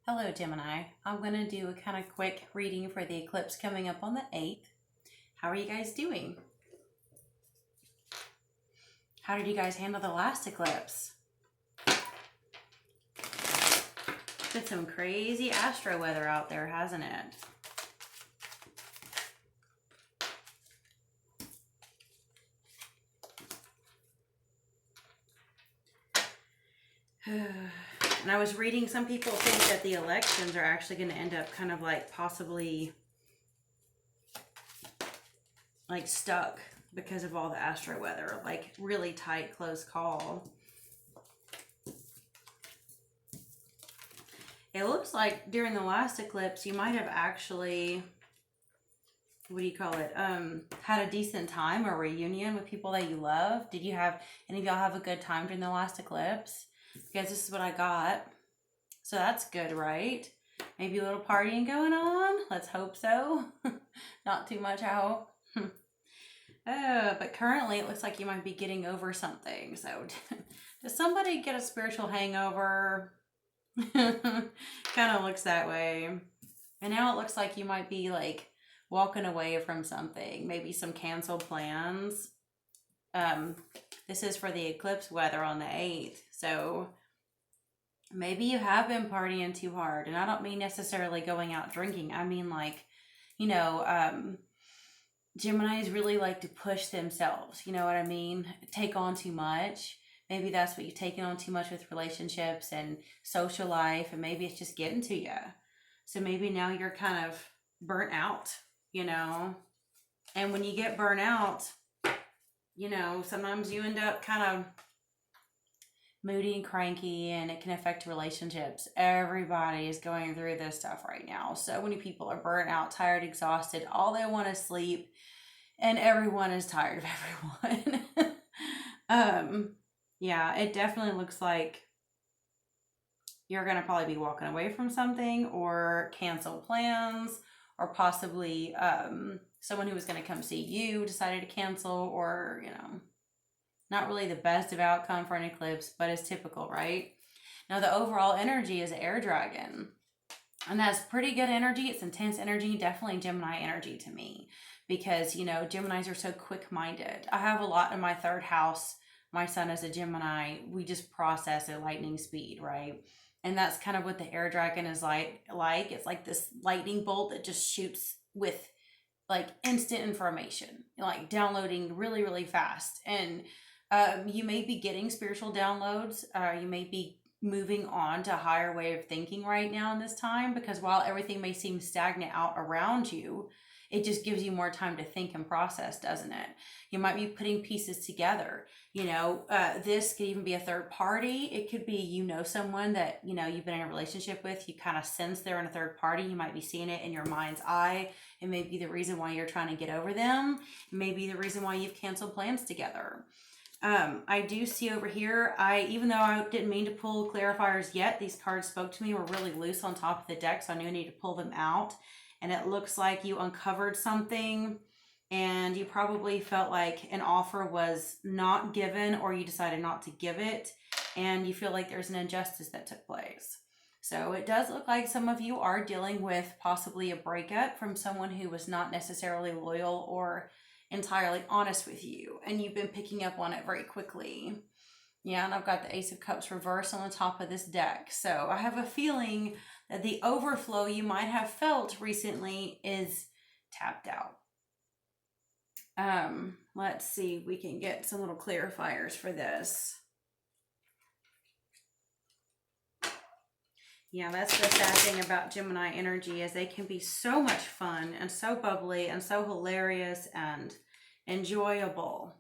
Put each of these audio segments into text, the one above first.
Hello, Gemini. I'm going to do a kind of quick reading for the eclipse coming up on the 8th. How are you guys doing? How did you guys handle the last eclipse? Been some crazy astro weather out there, hasn't it? And I was reading, some people think that the elections are actually going to end up kind of like possibly like stuck because of all the astro weather, like really tight, close call. It looks like during the last eclipse, you might have actually, what do you call it, had a decent time, a reunion with people that you love. Did you have, any of y'all have a good time during the last eclipse? Because this is what I got. So that's good, right? Maybe a little partying going on. Let's hope so. Not too much, I hope. But currently it looks like you might be getting over something. So does somebody get a spiritual hangover? Kind of looks that way. And now it looks like you might be like walking away from something. Maybe some canceled plans. This is for the eclipse weather on the 8th. So maybe you have been partying too hard. And I don't mean necessarily going out drinking. I mean like, you know, Geminis really like to push themselves. You know what I mean? Take on too much. Maybe that's what you've taken on too much with relationships and social life. And maybe it's just getting to you. So maybe now you're kind of burnt out, you know? And when you get burnt out, you know, sometimes you end up kind of moody and cranky, and it can affect relationships. Everybody is going through this stuff right now. So many people are burnt out, tired, exhausted. All they want is sleep, and everyone is tired of everyone. Yeah, it definitely looks like you're going to probably be walking away from something or cancel plans, or possibly someone who was going to come see you decided to cancel, or, you know, not really the best of outcome for an eclipse, but it's typical, right? Now, the overall energy is air dragon, and that's pretty good energy. It's intense energy, definitely Gemini energy to me, because, you know, Geminis are so quick-minded. I have a lot in my 3rd house. My son is a Gemini. We just process at lightning speed, right? And that's kind of what the air dragon is like. It's like this lightning bolt that just shoots with like instant information, like downloading really, really fast. And you may be getting spiritual downloads. You may be moving on to a higher way of thinking right now in this time, because while everything may seem stagnant out around you, it just gives you more time to think and process, doesn't it? You might be putting pieces together. You know, this could even be a third party. It could be, you know, someone that, you know, you've been in a relationship with. You kind of sense they're in a third party. You might be seeing it in your mind's eye. It may be the reason why you're trying to get over them. It may be the reason why you've canceled plans together. I do see over here, even though I didn't mean to pull clarifiers yet, these cards spoke to me, were really loose on top of the deck, so I knew I needed to pull them out. And it looks like you uncovered something, and you probably felt like an offer was not given, or you decided not to give it, and you feel like there's an injustice that took place. So it does look like some of you are dealing with possibly a breakup from someone who was not necessarily loyal or entirely honest with you, and you've been picking up on it very quickly. Yeah, and I've got the Ace of Cups reversed on the top of this deck. So I have a feeling that the overflow you might have felt recently is tapped out. Let's see if we can get some little clarifiers for this. Yeah, that's the sad thing about Gemini energy, is they can be so much fun and so bubbly and so hilarious and enjoyable.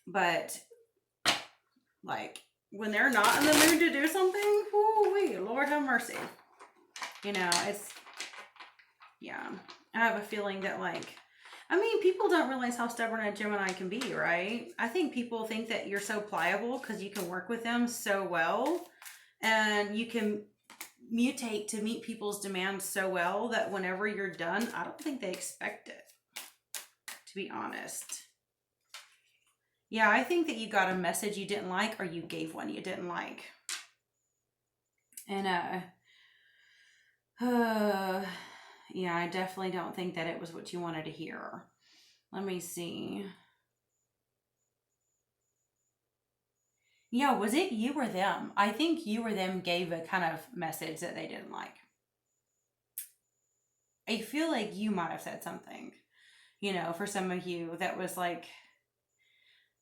But like when they're not in the mood to do something, whoo-wee, Lord have mercy. You know, it's, yeah, I have a feeling that, like, I mean, people don't realize how stubborn a Gemini can be, right? I think people think that you're so pliable because you can work with them so well, and you can mutate to meet people's demands so well that whenever you're done, I don't think they expect it, to be honest. Yeah, I think that you got a message you didn't like, or you gave one you didn't like. And Yeah, I definitely don't think that it was what you wanted to hear. Let me see. Yeah, was it you or them? I think you or them gave a kind of message that they didn't like. I feel like you might have said something, for some of you that was like,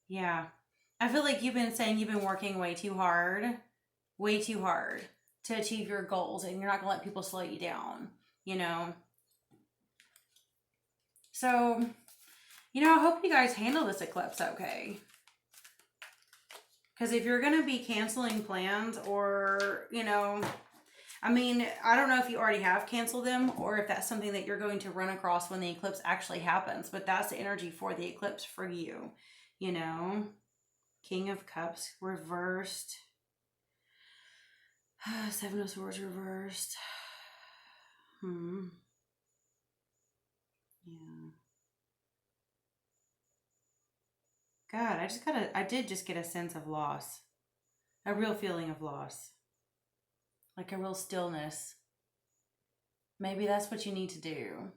yeah. I feel like you've been saying you've been working way too hard to achieve your goals, and you're not going to let people slow you down, you know? So, I hope you guys handle this eclipse okay. Because if you're going to be canceling plans or, I mean, I don't know if you already have canceled them or if that's something that you're going to run across when the eclipse actually happens, but that's the energy for the eclipse for you, you know? King of Cups reversed. Seven of Swords reversed. Yeah. God, I did just get a sense of loss. A real feeling of loss. Like a real stillness. Maybe that's what you need to do.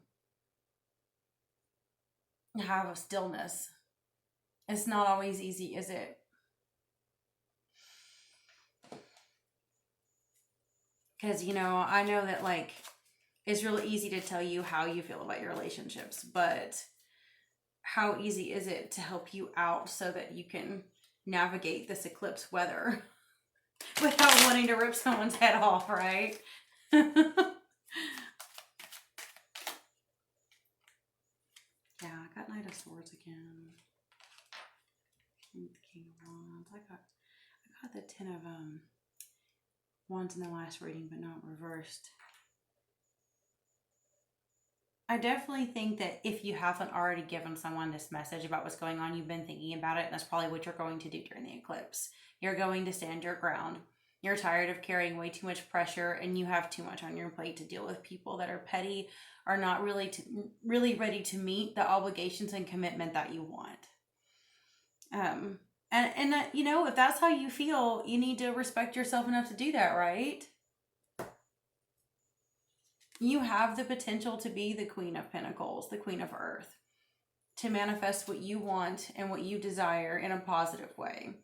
Have a stillness. It's not always easy, is it? Because, I know that, like, it's really easy to tell you how you feel about your relationships, but how easy is it to help you out so that you can navigate this eclipse weather without wanting to rip someone's head off, right? Yeah, I got Knight of Swords again. The King of Wands. I got the Ten of Wands in the last reading, but not reversed. I definitely think that if you haven't already given someone this message about what's going on, you've been thinking about it, and that's probably what you're going to do during the eclipse. You're going to stand your ground. You're tired of carrying way too much pressure, and you have too much on your plate to deal with people that are petty, are not really ready to meet the obligations and commitment that you want. And if that's how you feel, you need to respect yourself enough to do that, right? You have the potential to be the Queen of Pentacles, the Queen of Earth, to manifest what you want and what you desire in a positive way.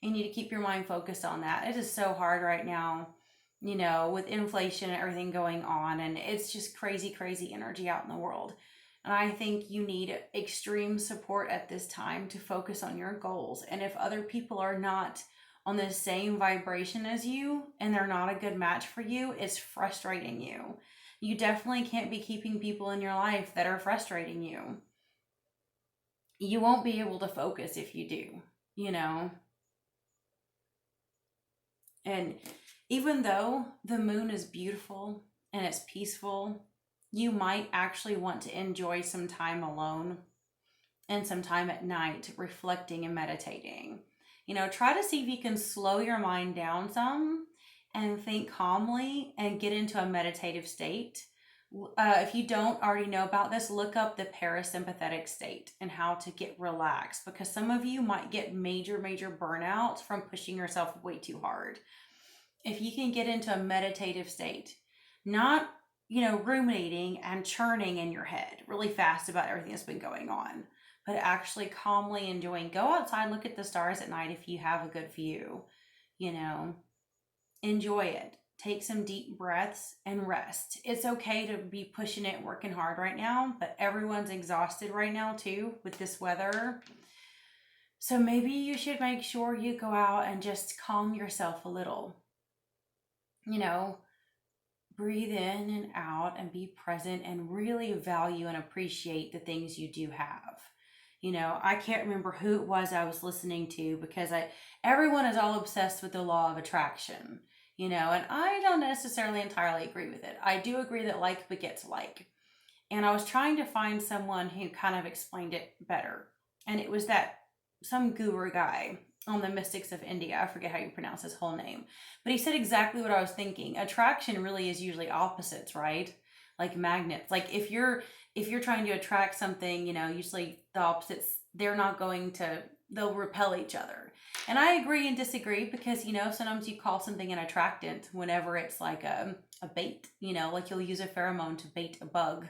You need to keep your mind focused on that. It is so hard right now, with inflation and everything going on, and it's just crazy, crazy energy out in the world. And I think you need extreme support at this time to focus on your goals. And if other people are not on the same vibration as you and they're not a good match for you, it's frustrating you. You definitely can't be keeping people in your life that are frustrating you. You won't be able to focus if you do, And even though the moon is beautiful and it's peaceful, you might actually want to enjoy some time alone and some time at night reflecting and meditating. Try to see if you can slow your mind down some and think calmly and get into a meditative state. If you don't already know about this, look up the parasympathetic state and how to get relaxed, because some of you might get major, major burnouts from pushing yourself way too hard. If you can get into a meditative state, not, ruminating and churning in your head really fast about everything that's been going on, but actually calmly enjoying. Go outside, look at the stars at night if you have a good view, enjoy it. Take some deep breaths and rest. It's okay to be pushing it, working hard right now, but everyone's exhausted right now too with this weather. So maybe you should make sure you go out and just calm yourself a little. Breathe in and out and be present and really value and appreciate the things you do have. I can't remember who it was I was listening to, because everyone is all obsessed with the law of attraction, and I don't necessarily entirely agree with it. I do agree that like begets like. And I was trying to find someone who kind of explained it better. And it was some guru guy on the Mystics of India. I forget how you pronounce his whole name. But he said exactly what I was thinking. Attraction really is usually opposites, right? Like magnets. Like if you're trying to attract something, usually the opposites, they're not going to they'll repel each other. And I agree and disagree because, sometimes you call something an attractant whenever it's like a bait, like you'll use a pheromone to bait a bug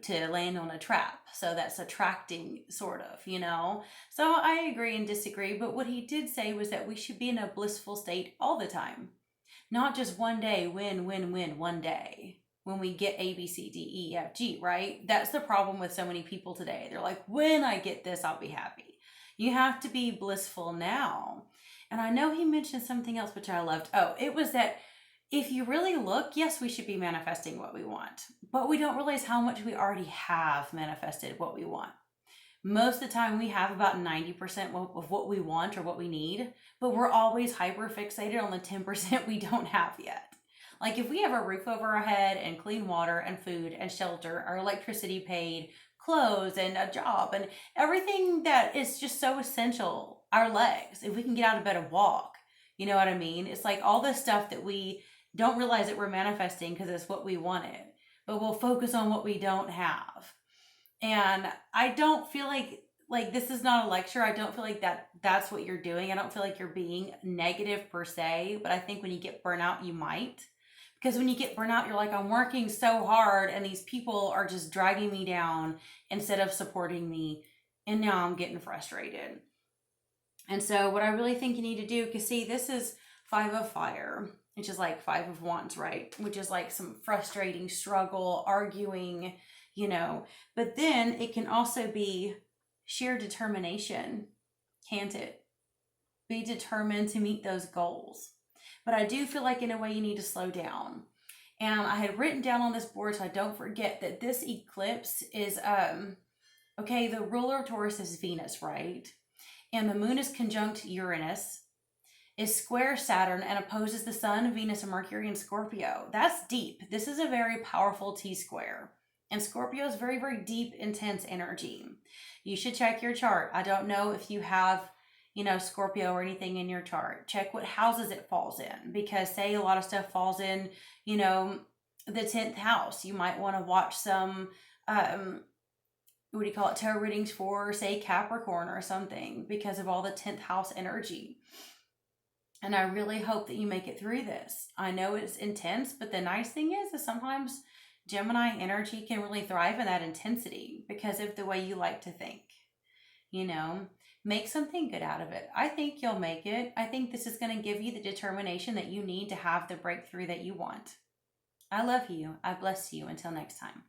to land on a trap. So that's attracting, sort of, So I agree and disagree. But what he did say was that we should be in a blissful state all the time, not just one day, one day when we get A, B, C, D, E, F, G, right? That's the problem with so many people today. They're like, when I get this, I'll be happy. You have to be blissful now. And I know he mentioned something else, which I loved. Oh, it was that if you really look, yes, we should be manifesting what we want, but we don't realize how much we already have manifested what we want. Most of the time we have about 90% of what we want or what we need, but we're always hyper fixated on the 10% we don't have yet. Like if we have a roof over our head and clean water and food and shelter, our electricity paid, clothes and a job and everything that is just so essential, our legs, if we can get out of bed and walk, you know what I mean? It's like all this stuff that we don't realize that we're manifesting because it's what we wanted, but we'll focus on what we don't have. And I don't feel like this is not a lecture. I don't feel like that's what you're doing. I don't feel like you're being negative per se, but I think when you get burnout, you might. Because when you get burnout, you're like, I'm working so hard and these people are just dragging me down instead of supporting me. And now I'm getting frustrated. And so what I really think you need to do, because see, this is 5 of fire, which is like 5 of wands, right? Which is like some frustrating struggle, arguing, But then it can also be sheer determination, can't it? Be determined to meet those goals. But I do feel like in a way you need to slow down. And I had written down on this board so I don't forget that this eclipse is, the ruler of Taurus is Venus, right? And the moon is conjunct Uranus, is square Saturn, and opposes the sun, Venus, and Mercury in Scorpio. That's deep. This is a very powerful T-square. And Scorpio is very, very deep, intense energy. You should check your chart. I don't know if you have Scorpio or anything in your chart. Check what houses it falls in, because say a lot of stuff falls in, the 10th house. You might want to watch some, tarot readings for, say, Capricorn or something, because of all the 10th house energy. And I really hope that you make it through this. I know it's intense, but the nice thing is sometimes Gemini energy can really thrive in that intensity because of the way you like to think. Make something good out of it. I think you'll make it. I think this is going to give you the determination that you need to have the breakthrough that you want. I love you. I bless you. Until next time.